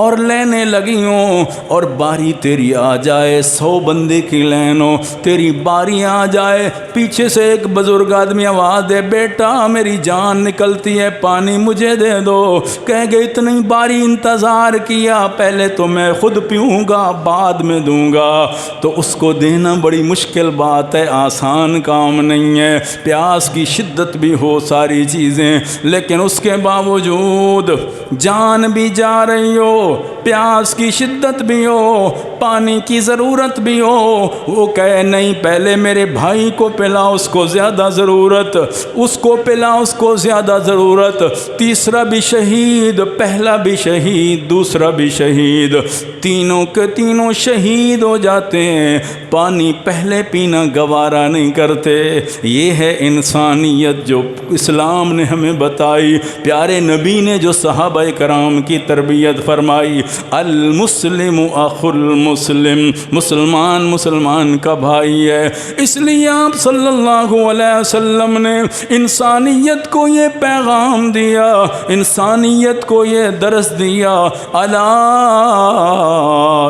اور لینے لگی ہوں، اور باری تیری آ جائے، 100 بندے کی لین ہو، تیری باری آ جائے، پیچھے سے ایک بزرگ آدمی آواز دے بیٹا میری جان نکلتی ہے پانی مجھے دے دو، کہہ گئے اتنی باری انتظار کیا، پہلے تو میں خود پیوں گا بعد میں دوں گا، تو اس کو دینا بڑی مشکل بات ہے، آسان کام نہیں ہے، پیاس کی شدت بھی ہو ساری چیزیں، لیکن اس کے باوجود جان بھی جا رہی ہو، پیاس کی شدت بھی ہو، پانی کی ضرورت بھی ہو، وہ کہے نہیں پہلے میرے بھائی کو پلا، اس کو زیادہ ضرورت، اس کو پلا، اس کو زیادہ ضرورت، تیسرا بھی شہید، پہلا بھی شہید، دوسرا بھی شہید، تینوں کے تینوں شہید ہو جاتے ہیں، پانی پہلے پینا گوارا نہیں کرتے۔ یہ ہے انسانیت جو اسلام نے ہمیں بتائی، پیارے نبی نے جو صحابہ کرام کی تربیت فرمائی، المسلم اخو المسلم، مسلمان مسلمان کا بھائی ہے۔ اس لیے آپ صلی اللہ علیہ وسلم نے انسانیت کو یہ پیغام دیا، انسانیت کو یہ درس دیا، الا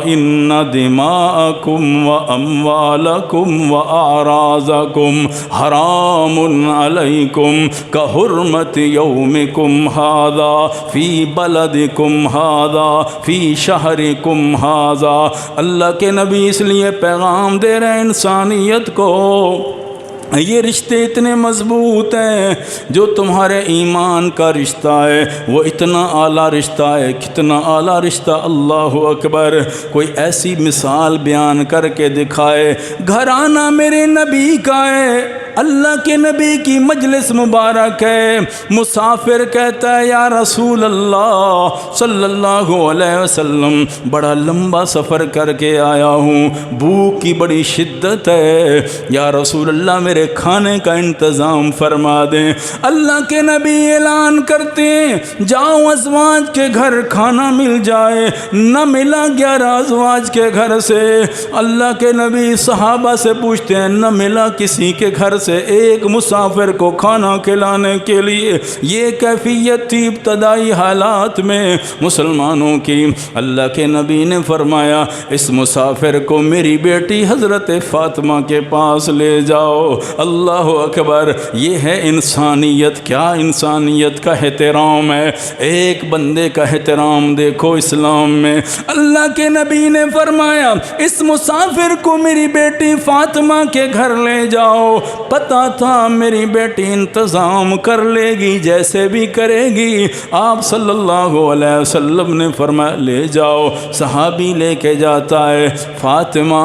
ان دماءکم و اموالکم و اعراضکم حرام علیکم کحرمت یومکم ھذا فی بلدکم ھذا فی شہرکم ھذا۔ اللہ کے نبی اس لیے پیغام دے رہے ہیں انسانیت کو، یہ رشتے اتنے مضبوط ہیں، جو تمہارے ایمان کا رشتہ ہے وہ اتنا اعلیٰ رشتہ ہے، کتنا اعلیٰ رشتہ، اللہ اکبر۔ کوئی ایسی مثال بیان کر کے دکھائے، گھرانہ میرے نبی کا ہے، اللہ کے نبی کی مجلس مبارک ہے، مسافر کہتا ہے یا رسول اللہ صلی اللہ علیہ وسلم بڑا لمبا سفر کر کے آیا ہوں، بھوک کی بڑی شدت ہے، یا رسول اللہ میرے کھانے کا انتظام فرما دیں۔ اللہ کے نبی اعلان کرتے ہیں جاؤ ازواج کے گھر کھانا مل جائے، نہ ملا 11 ازواج کے گھر سے۔ اللہ کے نبی صحابہ سے پوچھتے ہیں نہ ملا کسی کے گھر سے ایک مسافر کو کھانا کھلانے کے لیے۔ یہ کیفیت تھی ابتدائی حالات میں مسلمانوں کی۔ اللہ کے نبی نے فرمایا اس مسافر کو میری بیٹی حضرت فاطمہ کے پاس لے جاؤ۔ اللہ اکبر، یہ ہے انسانیت، کیا انسانیت کا احترام ہے۔ ایک بندے کا احترام دیکھو اسلام میں۔ اللہ کے نبی نے فرمایا اس مسافر کو میری بیٹی فاطمہ کے گھر لے جاؤ، پتہ تھا میری بیٹی انتظام کر لے گی جیسے بھی کرے گی۔ آپ صلی اللہ علیہ وسلم نے فرمایا لے جاؤ۔ صحابی لے کے جاتا ہے، فاطمہ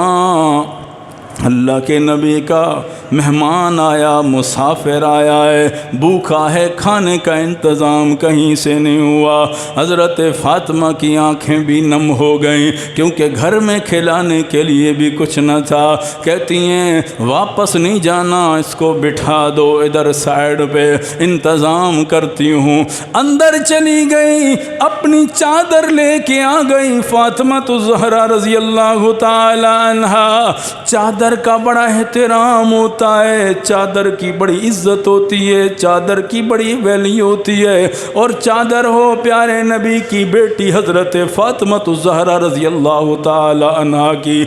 اللہ کے نبی کا مہمان آیا، مسافر آیا ہے، بھوکا ہے، کھانے کا انتظام کہیں سے نہیں ہوا۔ حضرت فاطمہ کی آنکھیں بھی نم ہو گئیں کیونکہ گھر میں کھلانے کے لیے بھی کچھ نہ تھا۔ کہتی ہیں واپس نہیں جانا، اس کو بٹھا دو ادھر سائیڈ پہ، انتظام کرتی ہوں۔ اندر چلی گئی، اپنی چادر لے کے آ گئی فاطمہ الزہرا رضی اللہ تعالی عنہا۔ چادر کا بڑا احترام ہوتا ہے، چادر کی بڑی عزت ہوتی ہے، چادر کی بڑی ویلیو ہوتی ہے، اور چادر ہو پیارے نبی کی بیٹی حضرت فاطمہ الزہرا رضی اللہ تعالی عنہا کی،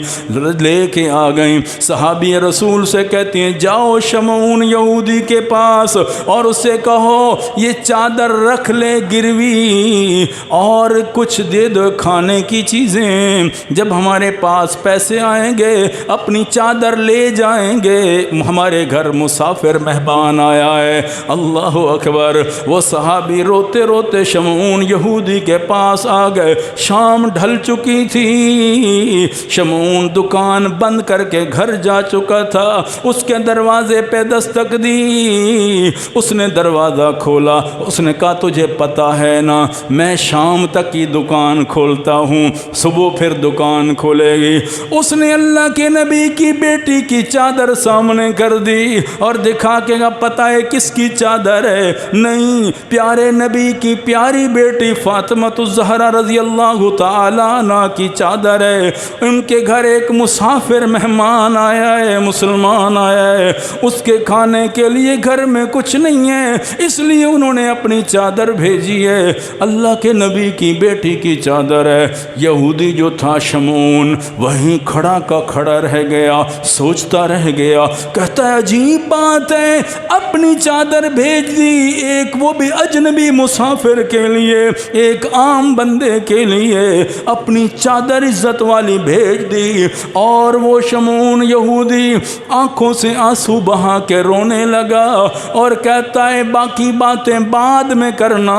لے کے آ گئیں۔ صحابی رسول سے کہتی ہیں جاؤ شمعون یہودی کے پاس اور اسے کہو یہ چادر رکھ لے گروی اور کچھ دے دو کھانے کی چیزیں، جب ہمارے پاس پیسے آئیں گے اپنی چادر لے جائیں گے، ہمارے گھر مسافر مہمان آیا ہے۔ اللہ اکبر، وہ صحابی روتے روتے شمعون یہودی کے پاس آ گئے۔ شام ڈھل چکی تھی، شمعون دکان بند کر کے گھر جا چکا تھا، اس کے دروازے پہ دستک دی، اس نے دروازہ کھولا، اس نے کہا تجھے پتہ ہے نا میں شام تک کی دکان کھولتا ہوں، صبح پھر دکان کھولے گی۔ اس نے اللہ کے نبی کی بیٹی کی چادر سامنے کر دی اور دکھا کے پتہ ہے کس کی چادر ہے؟ نہیں، پیارے نبی کی پیاری بیٹی فاطمہ الزہرا رضی اللہ تعالی عنہا کی چادر ہے۔ ان کے گھر ایک مسافر مہمان آیا ہے، مسلمان آیا ہے، اس کے کھانے کے لیے گھر میں کچھ نہیں ہے، اس لیے انہوں نے اپنی چادر بھیجی ہے، اللہ کے نبی کی بیٹی کی چادر ہے۔ یہودی جو تھا شمعون وہیں کھڑا کا کھڑا رہ گیا، سوچتا رہ گیا، کہتا ہے عجیب بات ہے، اپنی چادر بھیج دی، ایک وہ بھی اجنبی مسافر کے لیے، ایک عام بندے کے لیے اپنی چادر عزت والی بھیج دی، اور وہ شمعون یہودی آنکھوں سے آنسو بہا کے رونے لگا اور کہتا ہے باقی باتیں بعد میں کرنا،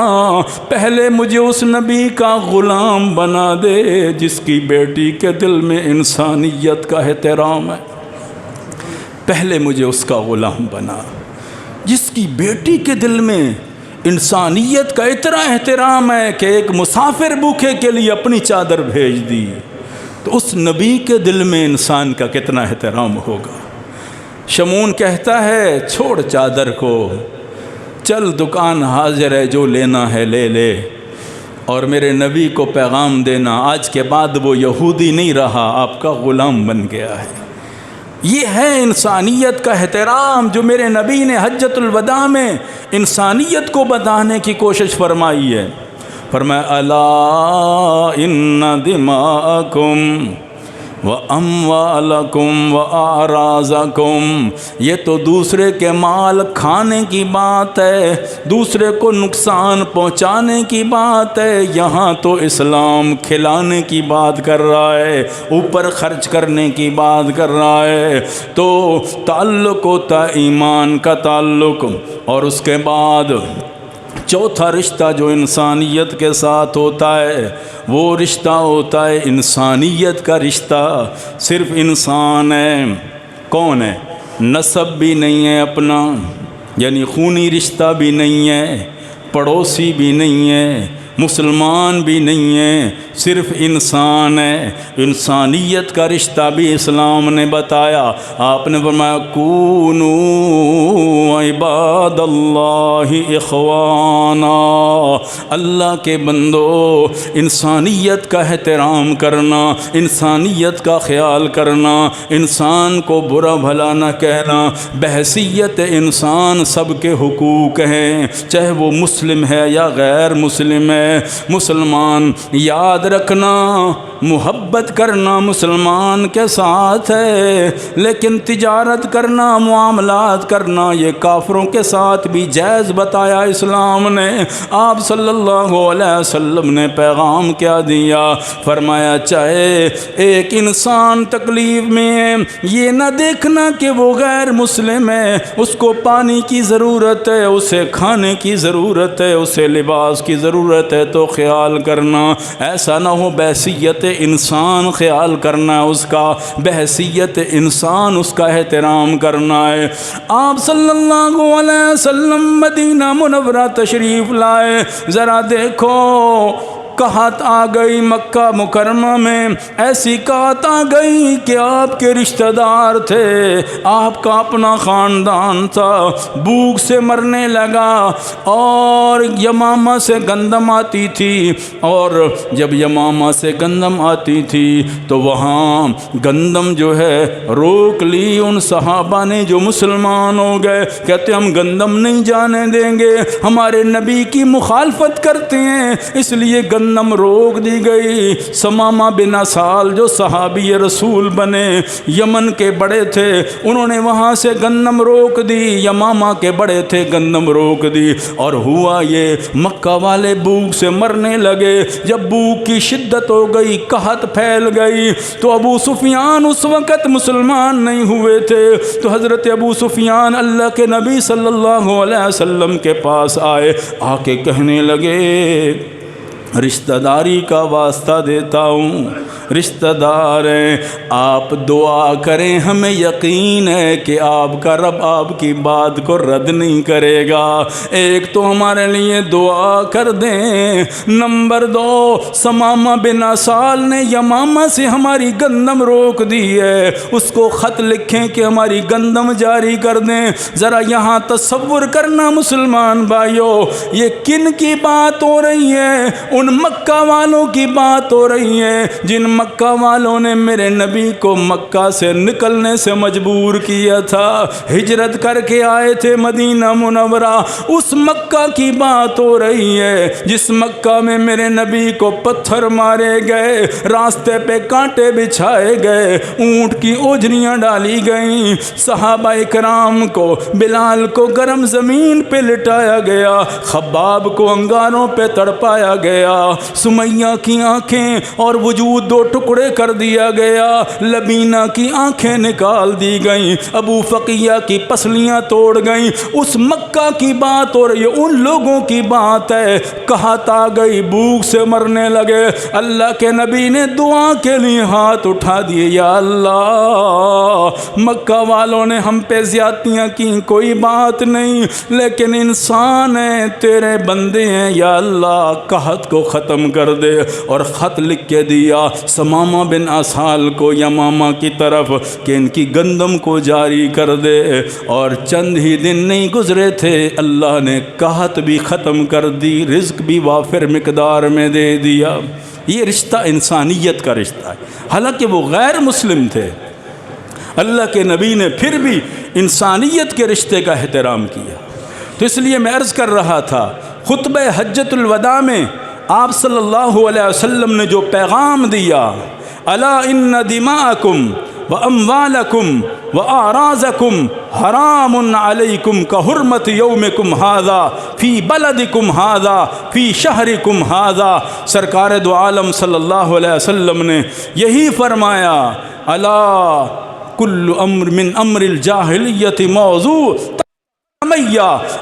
پہلے مجھے اس نبی کا غلام بنا دے جس کی بیٹی کے دل میں انسانیت کا احترام ہے، پہلے مجھے اس کا غلام بنا، جس کی بیٹی کے دل میں انسانیت کا اتنا احترام ہے کہ ایک مسافر بھوکے کے لیے اپنی چادر بھیج دی، تو اس نبی کے دل میں انسان کا کتنا احترام ہوگا۔ شمعون کہتا ہے چھوڑ چادر کو، چل دکان حاضر ہے، جو لینا ہے لے لے، اور میرے نبی کو پیغام دینا آج کے بعد وہ یہودی نہیں رہا، آپ کا غلام بن گیا ہے۔ یہ ہے انسانیت کا احترام جو میرے نبی نے حجۃ الوداع میں انسانیت کو بتانے کی کوشش فرمائی ہے۔ فرمایا الا ان دماءکم واموالکم واعراضکم، یہ تو دوسرے کے مال کھانے کی بات ہے، دوسرے کو نقصان پہنچانے کی بات ہے، یہاں تو اسلام کھلانے کی بات کر رہا ہے، اوپر خرچ کرنے کی بات کر رہا ہے۔ تو تعلق ہوتا ایمان کا تعلق، اور اس کے بعد چوتھا رشتہ جو انسانیت کے ساتھ ہوتا ہے وہ رشتہ ہوتا ہے انسانیت کا رشتہ۔ صرف انسان ہے، کون ہے؟ نسب بھی نہیں ہے اپنا، یعنی خونی رشتہ بھی نہیں ہے، پڑوسی بھی نہیں ہے، مسلمان بھی نہیں ہے، صرف انسان ہے۔ انسانیت کا رشتہ بھی اسلام نے بتایا۔ آپ نے فرمایا کونوا عباد اللہ اخوانا، اللہ کے بندو انسانیت کا احترام کرنا، انسانیت کا خیال کرنا، انسان کو برا بھلا نہ کہنا، بحیثیت انسان سب کے حقوق ہیں، چاہے وہ مسلم ہے یا غیر مسلم ہے۔ مسلمان یاد رکھنا، محبت کرنا مسلمان کے ساتھ ہے، لیکن تجارت کرنا، معاملات کرنا یہ کافروں کے ساتھ بھی جائز بتایا اسلام نے۔ آپ صلی اللہ علیہ وسلم نے پیغام کیا دیا؟ فرمایا چاہے ایک انسان تکلیف میں ہے، یہ نہ دیکھنا کہ وہ غیر مسلم ہے، اس کو پانی کی ضرورت ہے، اسے کھانے کی ضرورت ہے، اسے لباس کی ضرورت ہے، تو خیال کرنا، ایسا نہ ہو بحیثیت انسان خیال کرنا ہے اس کا، بحیثیت انسان اس کا احترام کرنا ہے۔ آپ صلی اللہ علیہ وسلم مدینہ منورہ تشریف لائے، ذرا دیکھو قحط آ گئی مکہ مکرمہ میں، ایسی قحط آ گئی کہ آپ کے رشتہ دار تھے، آپ کا اپنا خاندان تھا، بھوک سے مرنے لگا، اور یمامہ سے گندم آتی تھی، اور جب یمامہ سے گندم آتی تھی تو وہاں گندم جو ہے روک لی ان صحابہ نے جو مسلمان ہو گئے، کہتے ہم گندم نہیں جانے دیں گے، ہمارے نبی کی مخالفت کرتے ہیں، اس لیے گندم روک دی گئی۔ سمامہ بن اسال جو صحابی رسول بنے، یمن کے بڑے تھے، انہوں نے وہاں سے گندم روک دی، یمامہ کے بڑے تھے گندم روک دی، اور ہوا یہ مکہ والے بھوک سے مرنے لگے۔ جب بھوک کی شدت ہو گئی، قحط پھیل گئی، تو ابو سفیان اس وقت مسلمان نہیں ہوئے تھے، تو حضرت ابو سفیان اللہ کے نبی صلی اللہ علیہ وسلم کے پاس آئے، آ کے کہنے لگے رشتہ داری کا واسطہ دیتا ہوں، رشتہ دار ہیں، آپ دعا کریں، ہمیں یقین ہے کہ آپ کا رب آپ کی بات کو رد نہیں کرے گا، ایک تو ہمارے لیے دعا کر دیں، نمبر 2 سمامہ بن اسال نے یمامہ سے ہماری گندم روک دی ہے، اس کو خط لکھیں کہ ہماری گندم جاری کر دیں۔ ذرا یہاں تصور کرنا مسلمان بھائیوں، یہ کن کی بات ہو رہی ہے؟ ان مکہ والوں کی بات ہو رہی ہے جن مکہ والوں نے میرے نبی کو مکہ سے نکلنے سے مجبور کیا تھا، ہجرت کر کے آئے تھے مدینہ منورہ، اس مکہ کی بات ہو رہی ہے جس مکہ میں میرے نبی کو پتھر مارے گئے، راستے پہ کانٹے بچھائے گئے، اونٹ کی اوجھریاں ڈالی گئیں، صحابہ اکرام کو، بلال کو گرم زمین پہ لٹایا گیا، خباب کو انگاروں پہ تڑپایا گیا، سمیہ کی آنکھیں اور وجود 2 ٹکڑے کر دیا گیا، لبینہ کی آنکھیں نکال دی گئیں، ابو فقیہ کی پسلیاں توڑ گئیں۔ اس مکہ کی بات ہو رہی ہے، ان لوگوں کی بات ہے، قحط آ گئی، بھوک سے مرنے لگے، اللہ کے نبی نے دعا کے لیے ہاتھ اٹھا دیے، یا اللہ مکہ والوں نے ہم پہ زیادتیاں کی، کوئی بات نہیں، لیکن انسان ہیں، تیرے بندے ہیں، یا اللہ قحط کو ختم کر دے۔ اور خط لکھ کے دیا سمامہ بن اسال کو یمامہ کی طرف کہ ان کی گندم کو جاری کر دے، اور چند ہی دن نہیں گزرے تھے، اللہ نے قحط بھی ختم کر دی، رزق بھی وافر مقدار میں دے دیا۔ یہ رشتہ انسانیت کا رشتہ ہے، حالانکہ وہ غیر مسلم تھے، اللہ کے نبی نے پھر بھی انسانیت کے رشتے کا احترام کیا۔ تو اس لیے میں عرض کر رہا تھا، خطبہ حجۃ الوداع میں آپ صلی اللہ علیہ وسلم نے جو پیغام دیا، الا ان دماءکم واموالکم واعراضکم حرام علیکم کحرمت یومکم ھذا فی بلدکم ھذا فی شہرکم ھذا، سرکار دو عالم صلی اللہ علیہ وسلم نے یہی فرمایا، الا کل امر من امر الجاہلیت موضوع،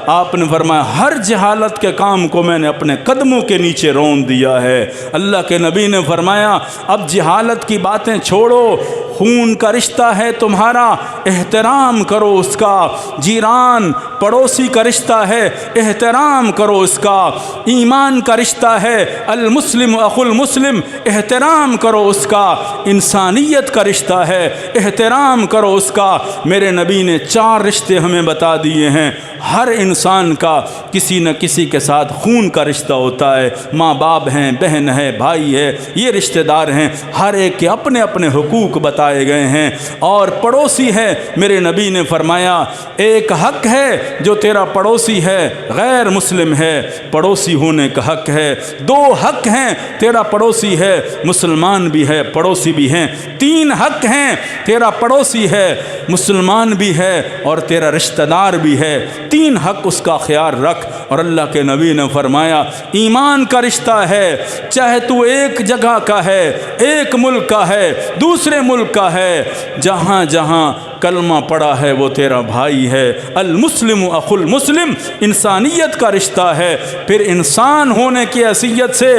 آپ نے فرمایا ہر جہالت کے کام کو میں نے اپنے قدموں کے نیچے رون دیا ہے۔ اللہ کے نبی نے فرمایا اب جہالت کی باتیں چھوڑو، خون کا رشتہ ہے تمہارا احترام کرو اس کا، جیران پڑوسی کا رشتہ ہے احترام کرو اس کا، ایمان کا رشتہ ہے المسلم اخو المسلم احترام کرو اس کا، انسانیت کا رشتہ ہے احترام کرو اس کا۔ میرے نبی نے 4 رشتے ہمیں بتا دیے ہیں۔ ہر انسان کا کسی نہ کسی کے ساتھ خون کا رشتہ ہوتا ہے، ماں باپ ہیں، بہن ہے، بھائی ہے، یہ رشتہ دار ہیں، ہر ایک کے اپنے اپنے حقوق بتائے گئے ہیں۔ اور پڑوسی ہے، میرے نبی نے فرمایا ایک حق ہے جو تیرا پڑوسی ہے غیر مسلم ہے، پڑوسی ہونے کا حق ہے۔ 2 حق ہیں، تیرا پڑوسی ہے مسلمان بھی ہے پڑوسی بھی ہیں۔ 3 حق ہیں، تیرا پڑوسی ہے مسلمان بھی ہے اور تیرا رشتہ دار بھی ہے۔ 3 حق اس کا خیال رکھ۔ اور اللہ کے نبی نے فرمایا ایمان کا رشتہ ہے، چاہے تو ایک جگہ کا ہے، ایک ملک کا ہے، دوسرے ملک کا ہے، جہاں جہاں کلمہ پڑا ہے وہ تیرا بھائی ہے۔ المسلم اخو المسلم انسانیت کا رشتہ ہے۔ پھر انسان ہونے کی حیثیت سے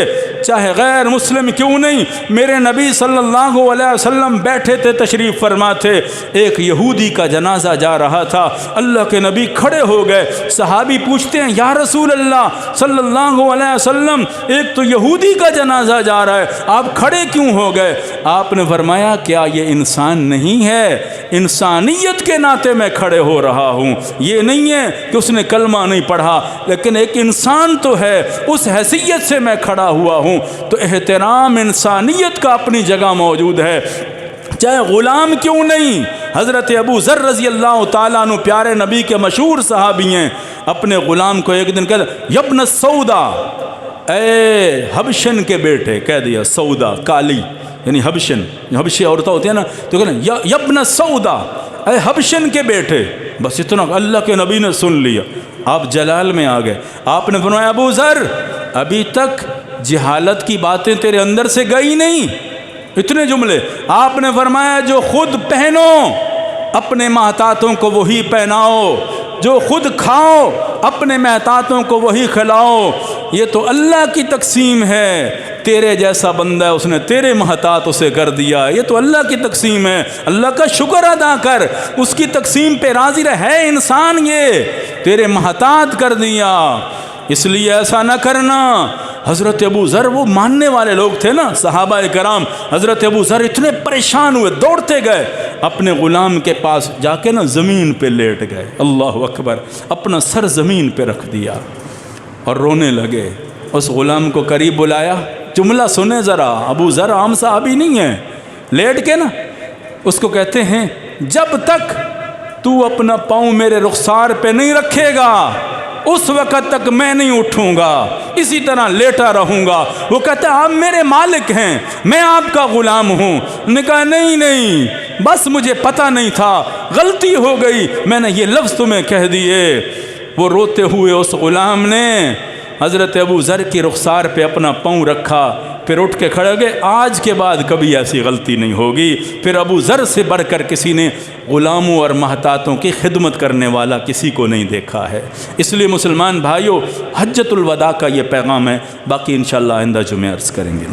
چاہے غیر مسلم کیوں نہیں، میرے نبی صلی اللہ علیہ وسلم بیٹھے تھے تشریف فرما تھے، ایک یہودی کا جنازہ جا رہا تھا، اللہ کے نبی کھڑے ہو گئے۔ صحابی پوچھتے ہیں یا رسول اللہ صلی اللہ علیہ وسلم ایک تو یہودی کا جنازہ جا رہا ہے، آپ کھڑے کیوں ہو گئے؟ آپ نے فرمایا کیا یہ انسان نہیں ہے؟ انسانیت کے ناطے میں کھڑے ہو رہا ہوں، یہ نہیں ہے کہ اس نے کلمہ نہیں پڑھا، لیکن ایک انسان تو ہے، اس حیثیت سے میں کھڑا ہوا ہوں۔ تو احترام انسانیت کا اپنی جگہ موجود ہے، چاہے غلام کیوں نہیں۔ حضرت ابو ذر رضی اللہ تعالیٰ عنہ پیارے نبی کے مشہور صحابی ہیں، اپنے غلام کو ایک دن کہتے یبن السودا، اے حبشن کے بیٹے، کہہ دیا سودا کالی یعنی حبشن، حبشی عورتیں ہوتی ہیں نا، تو کہنا یبن السودا، اے حبشن کے بیٹے، بس اتنا اللہ کے نبی نے سن لیا، آپ جلال میں آ گئے۔ آپ نے فرمایا ابو ذر ابھی تک جہالت کی باتیں تیرے اندر سے گئی نہیں، اتنے جملے۔ آپ نے فرمایا جو خود پہنو اپنے محتاطوں کو وہی پہناؤ، جو خود کھاؤ اپنے محتاطوں کو وہی کھلاؤ، یہ تو اللہ کی تقسیم ہے، تیرے جیسا بندہ ہے اس نے تیرے محتاط اسے کر دیا، یہ تو اللہ کی تقسیم ہے، اللہ کا شکر ادا کر، اس کی تقسیم پہ راضی رہے انسان، یہ تیرے محتاط کر دیا، اس لیے ایسا نہ کرنا۔ حضرت ابو ذر وہ ماننے والے لوگ تھے نا صحابہ کرام، حضرت ابو ذر اتنے پریشان ہوئے، دوڑتے گئے اپنے غلام کے پاس، جا کے نا زمین پہ لیٹ گئے، اللہ اکبر، اپنا سر زمین پہ رکھ دیا اور رونے لگے۔ اس غلام کو قریب بلایا، جملہ سنے ذرا، ابو ذر عام صحابی نہیں ہے، لیٹ کے نا اس کو کہتے ہیں جب تک تو اپنا پاؤں میرے رخسار پہ نہیں رکھے گا اس وقت تک میں نہیں اٹھوں گا، اسی طرح لیٹا رہوں گا۔ وہ کہتا ہے آپ میرے مالک ہیں، میں آپ کا غلام ہوں۔ انہوں نے کہا نہیں بس مجھے پتہ نہیں تھا، غلطی ہو گئی، میں نے یہ لفظ تمہیں کہہ دیے۔ وہ روتے ہوئے اس غلام نے حضرت ابو ذر کی رخسار پہ اپنا پاؤں رکھا، پھر اٹھ کے کھڑے گئے، آج کے بعد کبھی ایسی غلطی نہیں ہوگی۔ پھر ابو ذر سے بڑھ کر کسی نے غلاموں اور محتاطوں کی خدمت کرنے والا کسی کو نہیں دیکھا ہے۔ اس لیے مسلمان بھائیوں، حجۃ الوداع کا یہ پیغام ہے، باقی انشاءاللہ آئندہ جمعہ عرض کریں گے۔